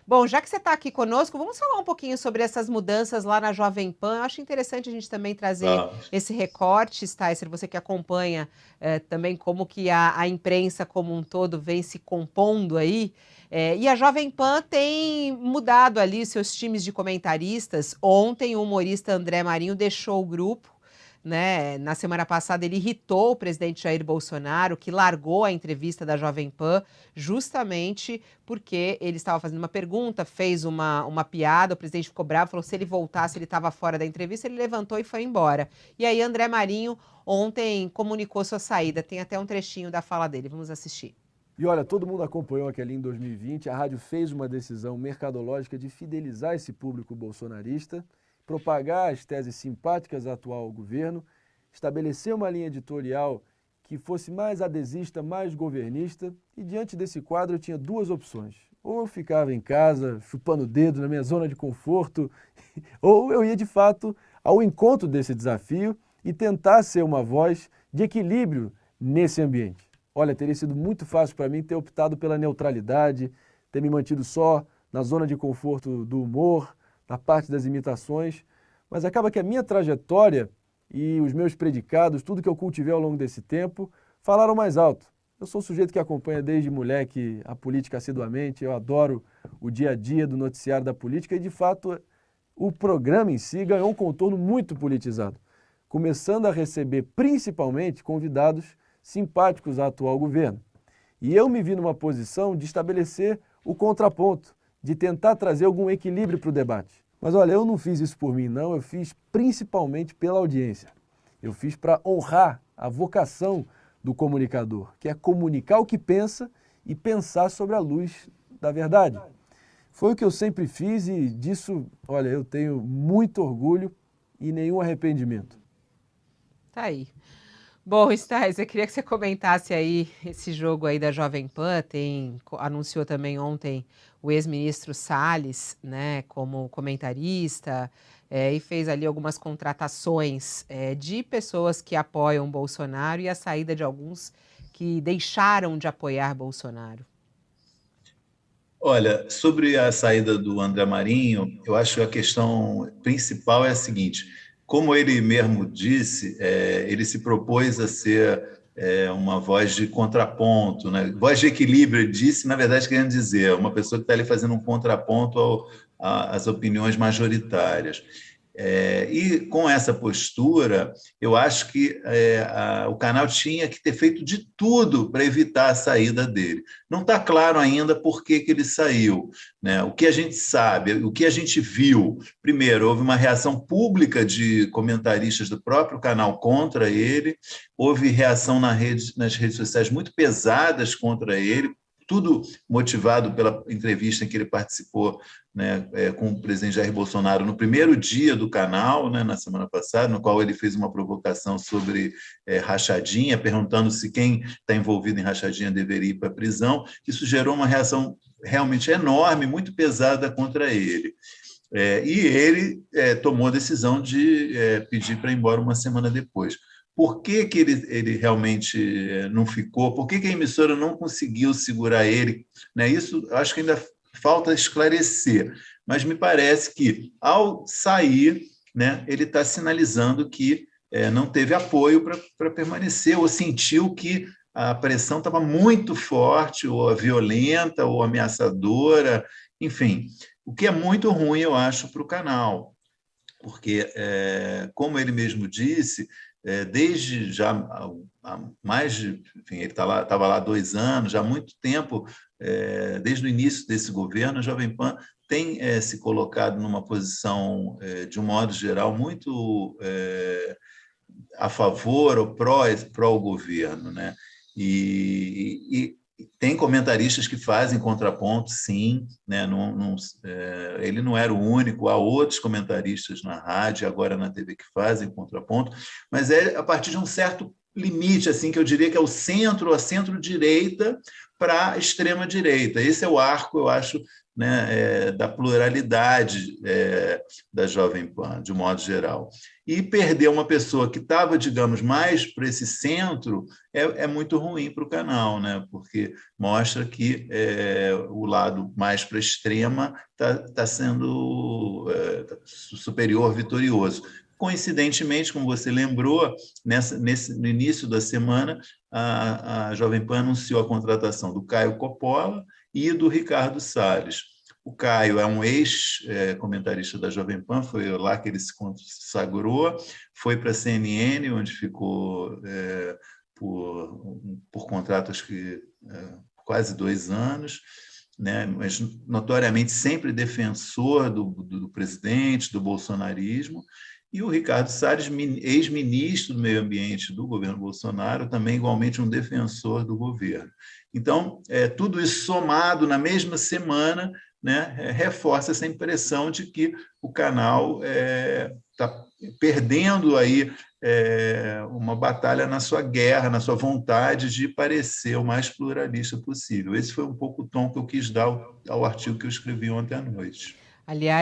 Bom, já que você está aqui conosco, vamos falar um pouquinho sobre essas mudanças lá na Jovem Pan. Eu acho interessante a gente também trazer Vamos. esse recorte, Sticer, você que acompanha também como que a imprensa como um todo vem se compondo aí. E a Jovem Pan tem mudado ali seus times de comentaristas. Ontem o humorista André Marinho deixou o grupo, né? Na semana passada ele irritou o presidente Jair Bolsonaro, que largou a entrevista da Jovem Pan justamente porque ele estava fazendo uma pergunta, fez uma piada, o presidente ficou bravo, falou que se ele voltasse ele estava fora da entrevista, ele levantou e foi embora. E aí André Marinho ontem comunicou sua saída, tem até um trechinho da fala dele, vamos assistir. E olha, todo mundo acompanhou que ali em 2020 a rádio fez uma decisão mercadológica de fidelizar esse público bolsonarista, propagar as teses simpáticas ao atual governo, estabelecer uma linha editorial que fosse mais adesista, mais governista, e diante desse quadro eu tinha duas opções. Ou eu ficava em casa, chupando o dedo na minha zona de conforto, ou eu ia de fato ao encontro desse desafio e tentar ser uma voz de equilíbrio nesse ambiente. Olha, teria sido muito fácil para mim ter optado pela neutralidade, ter me mantido só na zona de conforto do humor, na parte das imitações, mas acaba que a minha trajetória e os meus predicados, tudo que eu cultivei ao longo desse tempo, falaram mais alto. Eu sou um sujeito que acompanha desde moleque a política assiduamente, eu adoro o dia a dia do noticiário da política e, de fato, o programa em si ganhou um contorno muito politizado, começando a receber principalmente convidados simpáticos ao atual governo. E eu me vi numa posição de estabelecer o contraponto, de tentar trazer algum equilíbrio para o debate. Mas olha, eu não fiz isso por mim não, eu fiz principalmente pela audiência. Eu fiz para honrar a vocação do comunicador, que é comunicar o que pensa e pensar sobre a luz da verdade. Foi o que eu sempre fiz e disso, olha, eu tenho muito orgulho e nenhum arrependimento. Tá aí. Bom, Stais, eu queria que você comentasse aí esse jogo aí da Jovem Pan, anunciou também ontem o ex-ministro Salles, né, como comentarista, e fez ali algumas contratações de pessoas que apoiam Bolsonaro e a saída de alguns que deixaram de apoiar Bolsonaro. Olha, sobre a saída do André Marinho, eu acho que a questão principal é a seguinte: como ele mesmo disse, ele se propôs a ser uma voz de contraponto, né? Voz de equilíbrio, ele disse, na verdade, querendo dizer, uma pessoa que está ali fazendo um contraponto às opiniões majoritárias. E com essa postura, eu acho que o canal tinha que ter feito de tudo para evitar a saída dele. Não está claro ainda por que ele saiu, né? O que a gente sabe, o que a gente viu, primeiro, houve uma reação pública de comentaristas do próprio canal contra ele, houve reação nas redes sociais muito pesadas contra ele, tudo motivado pela entrevista em que ele participou, né, com o presidente Jair Bolsonaro no primeiro dia do canal, né, na semana passada, no qual ele fez uma provocação sobre rachadinha, perguntando se quem está envolvido em rachadinha deveria ir para a prisão. Isso gerou uma reação realmente enorme, muito pesada contra ele. E ele tomou a decisão de pedir para ir embora uma semana depois. Por que ele realmente não ficou? Por que a emissora não conseguiu segurar ele? Né? Isso acho que ainda falta esclarecer, mas me parece que, ao sair, né, ele está sinalizando que não teve apoio para permanecer, ou sentiu que a pressão estava muito forte, ou violenta, ou ameaçadora, enfim, o que é muito ruim, eu acho, para o canal, porque, como ele mesmo disse, desde já há mais de, enfim, ele estava lá há 2 anos, já há muito tempo, desde o início desse governo, a Jovem Pan tem se colocado numa posição, de um modo geral, muito a favor ou pró o governo, né? E tem comentaristas que fazem contraponto, sim, né? Ele não era o único, há outros comentaristas na rádio, agora na TV, que fazem contraponto, mas é a partir de um certo limite, assim, que eu diria que é o centro, a centro-direita, para a extrema-direita. Esse é o arco, eu acho, né, da pluralidade da Jovem Pan, de modo geral. E perder uma pessoa que estava, digamos, mais para esse centro é muito ruim para o canal, né? Porque mostra que o lado mais para a extrema está sendo superior, vitorioso. Coincidentemente, como você lembrou, no início da semana, a Jovem Pan anunciou a contratação do Caio Coppola e do Ricardo Salles. O Caio é um ex-comentarista da Jovem Pan, foi lá que ele se consagrou, foi para a CNN, onde ficou por contrato, acho que quase 2 anos, né? Mas notoriamente sempre defensor do presidente, do bolsonarismo. E o Ricardo Salles, ex-ministro do Meio Ambiente do governo Bolsonaro, também igualmente um defensor do governo. Então, tudo isso somado na mesma semana, né, reforça essa impressão de que o canal está perdendo aí uma batalha na sua guerra, na sua vontade de parecer o mais pluralista possível. Esse foi um pouco o tom que eu quis dar ao artigo que eu escrevi ontem à noite. Aliás,